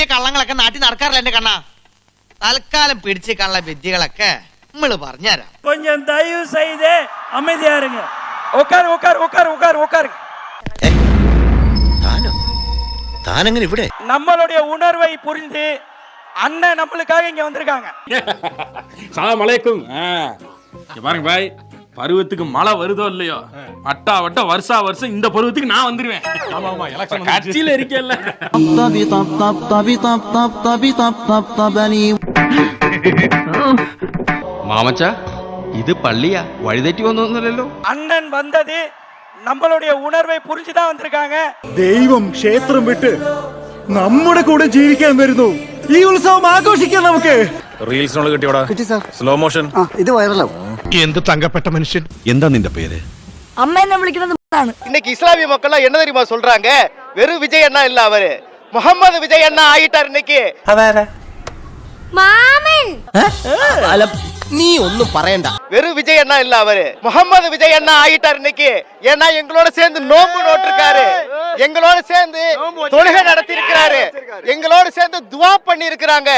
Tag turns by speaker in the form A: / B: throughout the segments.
A: വലിയ കള്ളങ്ങളൊക്കെ നാട്ടിൽ നടക്കാറില്ല എന്റെ കണ്ണാ. തൽക്കാലം പിടിച്ച് കള്ള വിദ്യകളൊക്കെ നമ്മള് പറഞ്ഞുതരാം.
B: கொஞ்சம் தயவு செய்து அமைதியா இருங்க. உட்கார் உட்கார் உட்கார் உட்கார் உட்கார்.
C: தானங்க ഇവിടെ
B: நம்மளுடைய உணர்வை புரிந்து அண்ணன் நம்மளுக்காக இங்க வந்திருக்காங்க.
D: சலாம் அலைக்கும். பாருங்க பாய், பருவத்துக்கு மழை வருதோ இல்லையோ, அட்டா வட்ட வருஷா வருஷம் இந்த பருவத்துக்கு நான் வந்துருவேன். ஆமா ஆமா, எலக்ஷன் கட்சியில இருக்கேன்ல.
E: മാമച്ചാ, ഇത് പള്ളിയാ, വഴിതെറ്റി വന്നൊന്നുമല്ലല്ലോ.
B: அண்ணன் வந்தது நம்மளுடைய ഉണർவை പുരിஞ்சுதான் വന്നിருக்காங்க.
F: ദൈവം ക്ഷേത്രം വിട്ട് നമ്മുടെ കൂടെ ജീവിക്കാൻ വരുന്നു. ഈ ഉത്സവം ആഘോഷിക്കാം നമുക്ക്.
G: റീൽസിനോട് കിട്ടിയോടാ?
F: കിട്ടി സാർ.
G: Slow motion.
F: ഇത് വൈറലാവും.
C: എന്ത് തങ്കപ്പെട്ട മനുഷ്യൻ. എന്താ നിന്റെ പേര്?
H: അമ്മ എന്നെ വിളിക്കുന്നത് ആണ്.
A: இன்னைக்கு இஸ்லாமிய மக்கள் என்ன தெரியுமா சொல்றாங்க? வெறும் விஜய் அண்ணா இல்ல, அவரு முகமது விஜய் அண்ணா ஆயிட்டார் இன்னைக்கு.
H: മാമൻ
A: நீ ஒன்னும் പറയണ്ട. வெறும் விஜய் அண்ணா இல்ல, அவரு முகமது விஜய் அண்ணா ஆயிட்டார் இன்னைக்கு. ஏன்னா எங்களோட சேர்ந்து நோம்பு நோட்டிருக்காரு, எங்களோட சேர்ந்து தொழுகை நடத்தி இருக்கிறாரு, எங்களோட சேர்ந்து துவா பண்ணி இருக்கிறாங்க.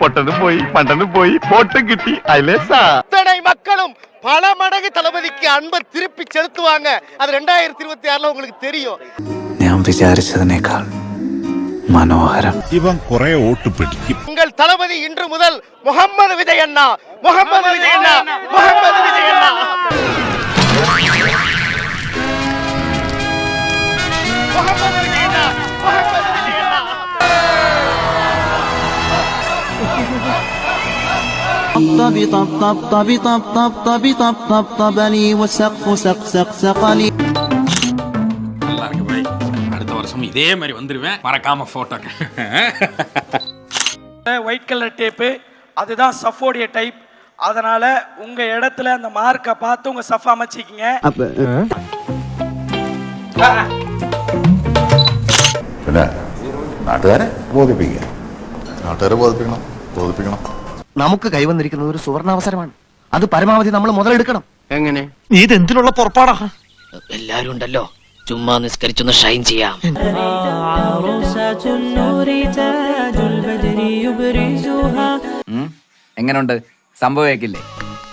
G: പൊട്ടനും പോയി പണ്ടനും പോയി പോട്ടും കിട്ടി. അയലേസാ
A: இத்தனை மக்களும் பல மடங்கு தளபதிக்கு அன்பை திருப்பி செலுத்துவாங்க. அது 2026 உங்களுக்கு தெரியும்.
F: ഞാൻ വിചാരിച്ചതിനേക്കാൾ മനോഹരം.
G: ഇവൻ കുറെ വോട്ട് പിടിക്കും.
A: உங்கள் தளபதி இன்று முதல் முகமது விஜய் அண்ணா, முகமது விஜய் அண்ணா, முகமது விஜய் அண்ணா. முகமது விஜய் அண்ணா, முகமது விஜய் அண்ணா.
D: நல்லா இருக்கு பாய், அடுத்த வருஷம் இதே மாதிரி வந்துருவேன், மறக்காம போட்டோக்கு.
B: ஒயிட் கலர் டேப்பு, அதுதான் சஃபோடைய டைப். அதனால உங்க இடத்துல அந்த மார்க்கை பார்த்து உங்க சஃப் அமைச்சிக்கிங்க.
G: പിന്നെ നാട്ടുകാരെ ബോധിപ്പിക്കുക. നാട്ടുകാരെ ബോധിപ്പിക്കണം, ബോധിപ്പിക്കണം.
C: നമുക്ക് കൈവന്നിരിക്കുന്നത് ഒരു സുവർണാവസരമാണ്. അത് പരമാവധി നമ്മൾ മുതലെടുക്കണം.
E: എങ്ങനെ?
C: ഇത് എന്തിനുള്ള പുറപ്പാടാ?
A: എല്ലാരും ഉണ്ടല്ലോ, ചുമ്മാ നിസ്കരിച്ചൊന്ന് ഷൈൻ ചെയ്യാം.
E: എങ്ങനുണ്ട്? സംഭവിക്കില്ലേ?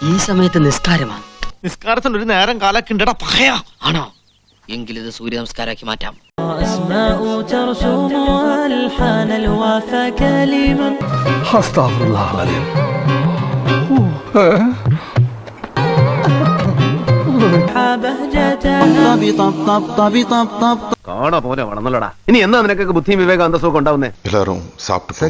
A: ഈ സമയത്ത് നിസ്കാരമാണ്.
C: നിസ്കാരത്തിന് ഒരു നേരം കാലൊക്കെ ഉണ്ടടാ പകയാ.
A: ആണോ? എങ്കിലിത് സൂര്യ നമസ്കാരമാക്കി മാറ്റാം.
E: കാണോ പോലെ വളർന്നല്ലോടാ. ഇനി എന്നാ നിനക്കൊക്കെ ബുദ്ധിയും വിവേകം അന്തസ്സൊക്കെ ഉണ്ടാവുന്നേ?
G: എല്ലാവരും സാപ്പിട്ട്